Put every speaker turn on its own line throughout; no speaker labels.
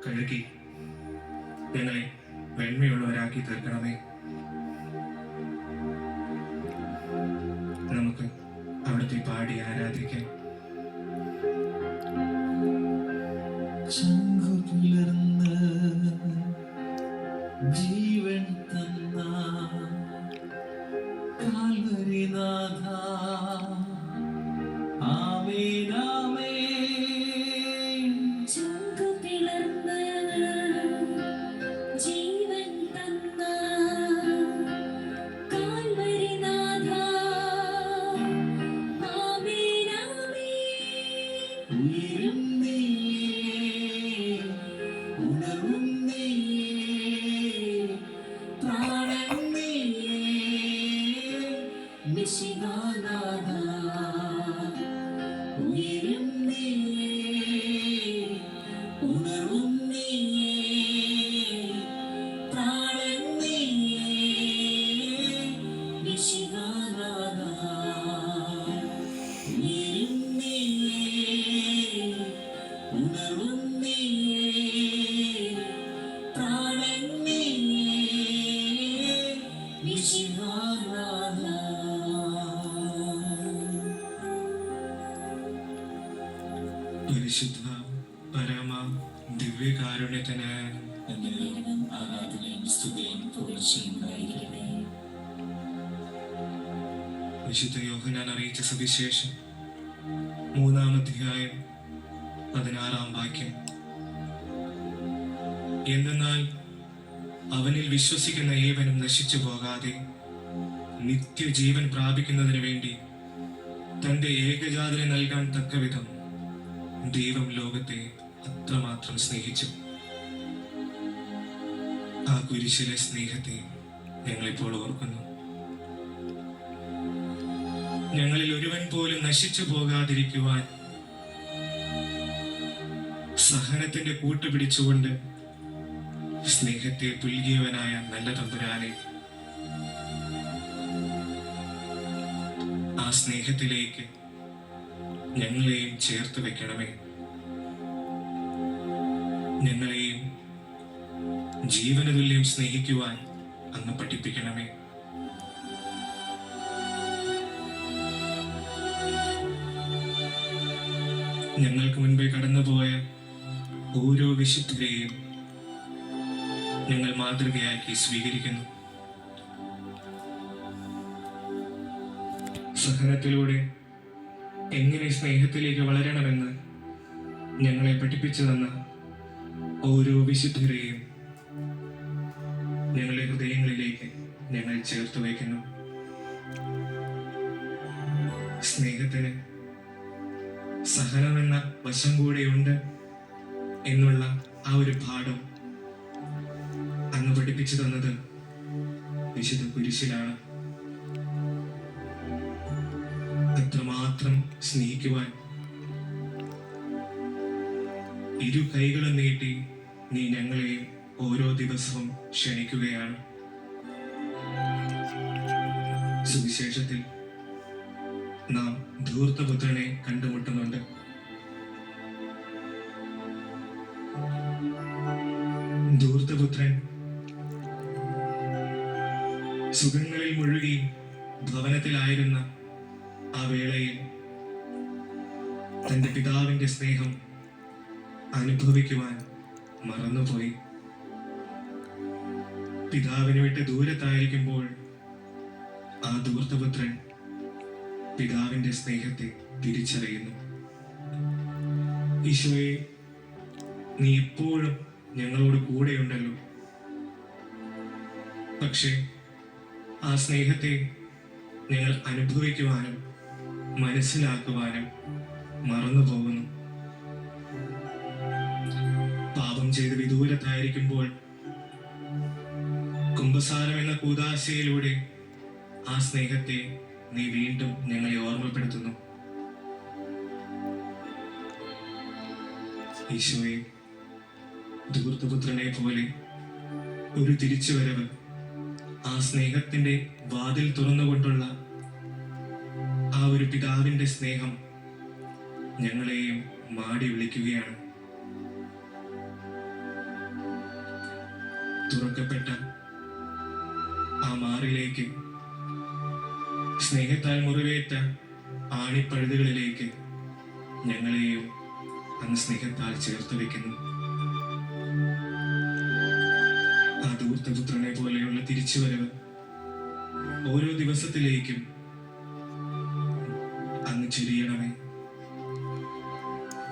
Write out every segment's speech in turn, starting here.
കഴുകി ഞങ്ങളെ വെണ്മയുള്ളവരാക്കി തീർക്കണമേ. നമുക്ക് അവിടുത്തെ പാടി ആരാധിക്കാം.
ജീവൻ തന്ന കാൽവരിനാഥ, ആമേൻ ആമേൻ.
ചങ്കു പിളർന്ന് ജീവൻ തന്ന കാൽവരിനാഥ, ആമേൻ ആമേൻ.
ഉയരും നീയേ, ഉണർവും നീയേ, പ്രാണൻ നീയേ, മിശിഹാനാഥ. ഉയരും നീയേ, ഉണർവും നീയേ, പ്രാണൻ നീയേ, മിശിഹാനാഥ. ഉയരും നീയേ, ഉണർവും നീയേ, പ്രാണൻ നീയേ, മിശിഹാനാഥ.
പരിശുദ്ധ പരമ ദിവ്യകാരുണ്യത്തിന്
എന്നേരവും ആരാധനയും സ്തുതിയും പുകഴ്ചയും ഉണ്ടായിരിക്കട്ടെ.
വിശുദ്ധ യോഹന്നാൻ അറിയിച്ച സുവിശേഷം 3-ാം അധ്യായം 16-ാം വാക്യം. എന്തെന്നാൽ അവനിൽ വിശ്വസിക്കുന്ന ഏവനും നശിച്ചു പോകാതെ നിത്യജീവൻ പ്രാപിക്കുന്നതിന് വേണ്ടി തന്റെ ഏകജാതനെ നൽകാൻ തക്കവിധം ദൈവം ലോകത്തെ അത്രമാത്രം സ്നേഹിച്ചു. ആ കുരിശിലെ സ്നേഹത്തെ ഞങ്ങളിപ്പോൾ ഓർക്കുന്നു. ഞങ്ങളിൽ ഒരുവൻ പോലും നശിച്ചു പോകാതിരിക്കുവാൻ സഹനത്തിന്റെ കൂട്ടുപിടിച്ചുകൊണ്ട് സ്നേഹത്തെ പുൽകിയവനായ നല്ല തമ്പുരാനെ, ആ സ്നേഹത്തിലേക്ക് ഞങ്ങളെയും ചേർത്ത് വെക്കണമേ. ഞങ്ങളെയും ജീവന തുല്യം സ്നേഹിക്കുവാൻ അങ്ങ് പഠിപ്പിക്കണമേ. ഞങ്ങൾക്ക് മുൻപേ കടന്നുപോയ ഓരോ വിശുദ്ധരെയും ഞങ്ങൾ മാതൃകയാക്കി സ്വീകരിക്കുന്നു. സഹനത്തിലൂടെ എങ്ങനെ സ്നേഹത്തിലേക്ക് വളരണമെന്ന് ഞങ്ങളെ പഠിപ്പിച്ചു തന്ന ഓരോ വിശുദ്ധരെയും ഞങ്ങളുടെ ഹൃദയങ്ങളിലേക്ക് ഞങ്ങൾ ചേർത്ത് വയ്ക്കുന്നു. സ്നേഹത്തിന് സഹനമെന്ന വശം കൂടെയുണ്ട് എന്നുള്ള ആ ഒരു പാഠം അങ്ങ് പഠിപ്പിച്ചു തന്നത് വിശുദ്ധ കുരിശിലാണ്. അത്രമാത്രം സ്നേഹിക്കുവാൻ ഇരു കൈകളും നീട്ടി നീ ഞങ്ങളെയും ഓരോ ദിവസവും ക്ഷണിക്കുകയാണ്. സുവിശേഷത്തിൽ നാം ധൂർത്തപുത്രനെ കണ്ടുമുട്ടുന്നുണ്ട്. ധൂർത്തപുത്രൻ സുഖങ്ങളിൽ മുഴുകി ഭവനത്തിലായിരുന്ന ആ വേളയിൽ തന്റെ പിതാവിന്റെ സ്നേഹം അനുഭവിക്കുവാൻ മറന്നുപോയി. പിതാവിനെ വിട്ട് ദൂരത്തായിരിക്കുമ്പോൾ ആ ധൂർത്തപുത്രൻ പിതാവിന്റെ സ്നേഹത്തെ തിരിച്ചറിയുന്നു. ഈശോയെ, നീ എപ്പോഴും ഞങ്ങളോട് കൂടെയുണ്ടല്ലോ. പക്ഷേ ആ സ്നേഹത്തെ ഞങ്ങൾ അനുഭവിക്കുവാനും മനസ്സിലാക്കുവാനും മറന്നുപോകുന്നു. പാപം ചെയ്ത് വിദൂരത്തായിരിക്കുമ്പോൾ കുംഭസാരം എന്ന കൂദാശയിലൂടെ ആ സ്നേഹത്തെ നീ വീണ്ടും ഞങ്ങളെ ഓർമ്മപ്പെടുത്തുന്നു. ഈശോയെ, ധൂർത്തപുത്രനെ പോലെ ഒരു തിരിച്ചുവരവ് ആ സ്നേഹത്തിന്റെ വാതിൽ തുറന്നുകൊണ്ടുള്ള ആ ഒരു പിതാവിന്റെ സ്നേഹം ഞങ്ങളെയും മാടി വിളിക്കുകയാണ്. തുറക്കപ്പെട്ട ആ മാറിലേക്ക്, സ്നേഹത്താൽ മുറിവേറ്റ ആണിപ്പഴുതുകളിലേക്ക് ഞങ്ങളെയും അങ്ങ് സ്നേഹത്താൽ ചേർത്ത് വെക്കുന്നു. ആ ധൂർത്തപുത്രനെ പോലെയുള്ള തിരിച്ചുവരവ് ഓരോ ദിവസത്തിലേക്കും അങ്ങ് ചൊരിയണമേ.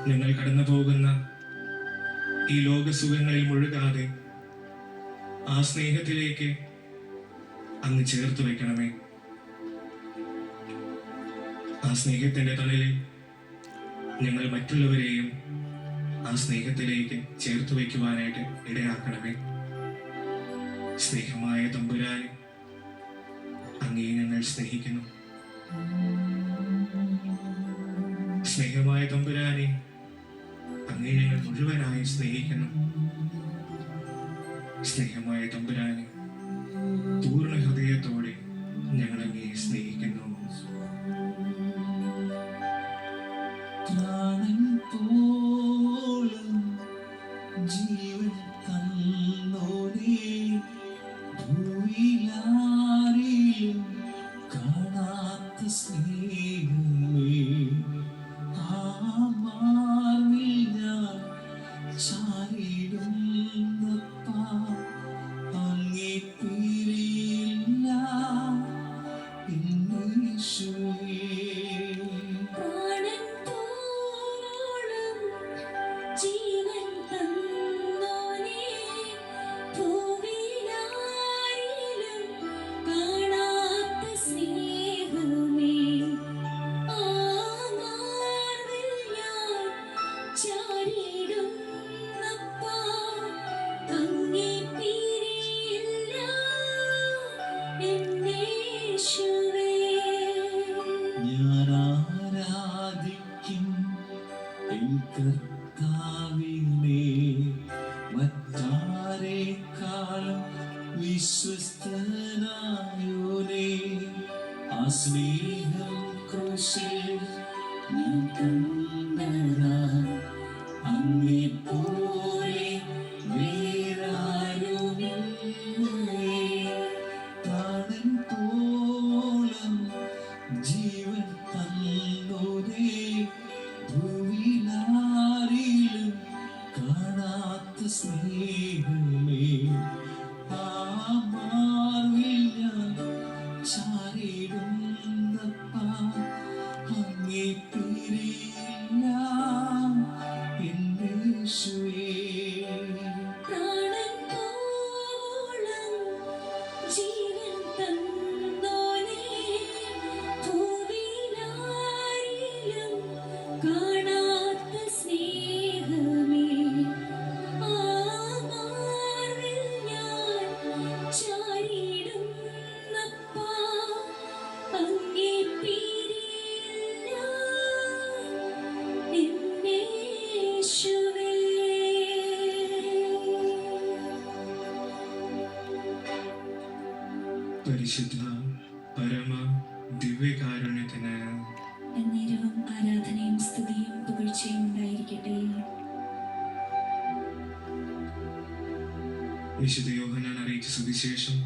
ഞങ്ങൾ കടന്നു പോകുന്ന ഈ ലോകസുഖങ്ങളിൽ മുഴുകാതെ ആ സ്നേഹത്തിലേക്ക് അങ്ങ് ചേർത്ത് വെക്കണമേ. ആ സ്നേഹത്തിന്റെ തണലിൽ ഞങ്ങൾ മറ്റുള്ളവരെയും ആ സ്നേഹത്തിലേക്ക് ചേർത്ത് വയ്ക്കുവാനായിട്ട് ഇടയാക്കണമേ. സ്നേഹമായ തമ്പുരാനെ, അങ്ങേ ഞങ്ങൾ സ്നേഹിക്കുന്നു. സ്നേഹമായ തമ്പുരാനെ, അങ്ങേ ഞങ്ങൾ മുഴുവനായി സ്നേഹിക്കുന്നു. സ്നേഹമായ തമ്പുരാനെ, പൂർണ്ണ ഹൃദയത്തോടെ ഞങ്ങൾ അങ്ങേ സ്നേഹിക്കുന്നു.
പ്രാണൻ പോലും ജീവൻ തന്നോനേ, ഭൂവിലാരിലും കാണാത്ത സ്നേഹമേ, ആ മാർവിൽ ഞാൻ ചാരിടുന്നപ്പാ, അങ്ങേ പിരിയില്ല എന്നീശുവേ.
പ്രാണൻ പോലും ജീവൻ തന്നോനേ, ഭൂവിലാരിലും കാണാത്ത സ്നേഹമേ, ആ മാർവിൽ ഞാൻ ചാരിടുന്നപ്പാ, അങ്ങേ പിരിയില്ല എന്നീശുവേ.
ഞാൻ ആരാധിക്കും എൻ കർത്താവിനെ, മറ്റാരേക്കാളും വിശ്വസ്തനായോനേ. ആ സ്നേഹം ക്രൂശിൽ ഞാൻ കണ്ടതാ, അങ്ങേ പോലെ വേറാരുമില്ലേ. പ്രാണൻ പോലും ജീവൻ തന്നോനേ, ഭൂവിലാരിലും കാണാത്ത സ്നേഹമേ, ആ മാർവിൽ ഞാൻ ചാരിടുന്നപ്പാ, അങ്ങേ പിരിയില്ല എന്നീശുവേ.
പ്രാണൻ പോലും ജീവൻ തന്നോനേ, ഭൂവിലാരിലും കാണാത്ത സ്നേഹമേ, ആ മാർവിൽ ഞാൻ ചാരിടുന്നപ്പാ, അങ്ങേ പിരിയില്ല എന്നീശുവേ.
പരിശുദ്ധ പരമ ദിവ്യകാരുണ്യത്തിന്
എന്നേരവും ആരാധനയും സ്തുതിയും പുകഴ്ചയും ഉണ്ടായിരിക്കട്ടെ.
വിശുദ്ധ യോഹന്നാൻ അറിയിച്ച സുവിശേഷം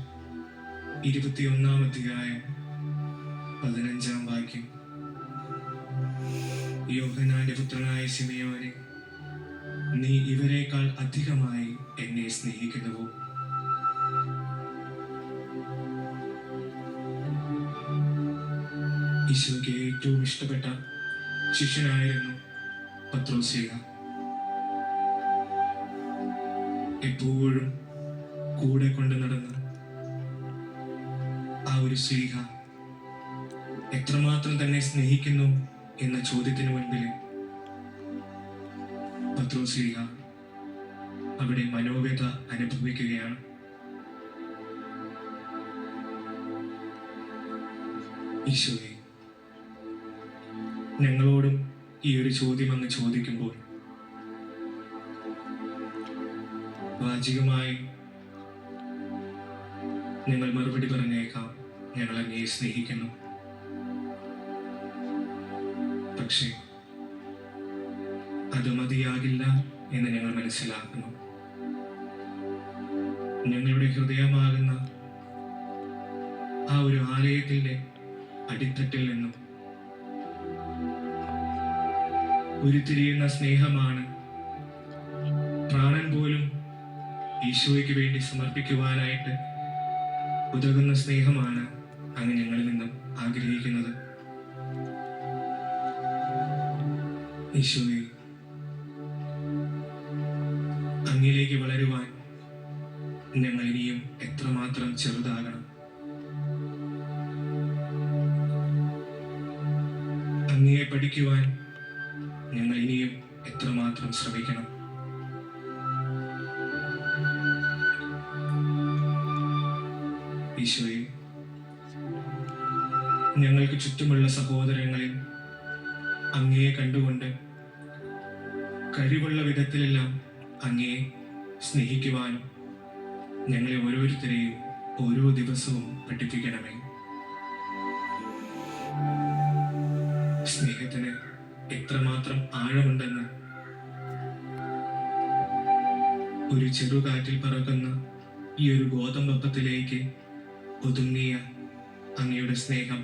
21-ാം അധ്യായം 15-ാം വാക്യം. യോഹന്നാന്റെ പുത്രനായ ശിമയോനെ, നീ ഇവരെക്കാൾ അധികമായി എന്നെ സ്നേഹിക്കുന്നുവോ? ഈശോയ്ക്ക് ഏറ്റവും ഇഷ്ടപ്പെട്ട ശിഷ്യനായിരുന്നു പത്രോസ്ലീഹ. എപ്പോഴും കൂടെ കൊണ്ട് നടന്ന് ആ ഒരു സ്ലീഹ എത്രമാത്രം തന്നെ സ്നേഹിക്കുന്നു എന്ന ചോദ്യത്തിന് മുൻപിൽ പത്രോസ്ലീഹ അവിടെ മനോവ്യത അനുഭവിക്കുകയാണ്. ഈശോയെ, ഞങ്ങളോടും ഈ ഒരു ചോദ്യം അങ്ങ് ചോദിക്കുമ്പോൾ വാചികമായി ഞങ്ങൾ മറുപടി പറഞ്ഞേക്കാം, ഞങ്ങൾ അങ്ങയെ സ്നേഹിക്കുന്നു. പക്ഷേ അത് മതിയാകില്ല എന്ന് ഞങ്ങൾ മനസ്സിലാക്കുന്നു. ഞങ്ങളുടെ ഹൃദയമാകുന്ന ആ ഒരു ആലയത്തിന്റെ അടിത്തട്ടിൽ നിന്നും ഉരുത്തിരിയുന്ന സ്നേഹമാണ്. പ്രാണൻ പോലും ഈശോയ്ക്ക് വേണ്ടി സമർപ്പിക്കുവാനായിട്ട് ഉതകുന്ന സ്നേഹമാണ് അങ്ങ് ഞങ്ങളിൽ നിന്നും ആഗ്രഹിക്കുന്നത്. ഈശോയെ, അങ്ങിലേക്ക് വളരുവാൻ ഞങ്ങൾ ഇനിയും എത്രമാത്രം ചെറുതാകണം. അങ്ങയെ പഠിക്കുവാൻ ഞങ്ങൾ ഇനിയും എത്രമാത്രം ശ്രമിക്കണം. ഈശോയെ, ഞങ്ങൾക്ക് ചുറ്റുമുള്ള സഹോദരങ്ങളിൽ അങ്ങയെ കണ്ടുകൊണ്ട് കഴിവുള്ള വിധത്തിലെല്ലാം അങ്ങയെ സ്നേഹിക്കുവാനും ഞങ്ങളെ ഓരോരുത്തരെയും ഓരോ ദിവസവും പഠിപ്പിക്കണമേ. സ്നേഹത്തിന് എത്രമാത്രം ആഴമുണ്ടെന്ന് ഒരു ചെറുകാറ്റിൽ പറക്കുന്ന ഈ ഒരു ഗോതമ്പപ്പത്തിലേക്ക് ഒതുങ്ങിയ അങ്ങയുടെ സ്നേഹം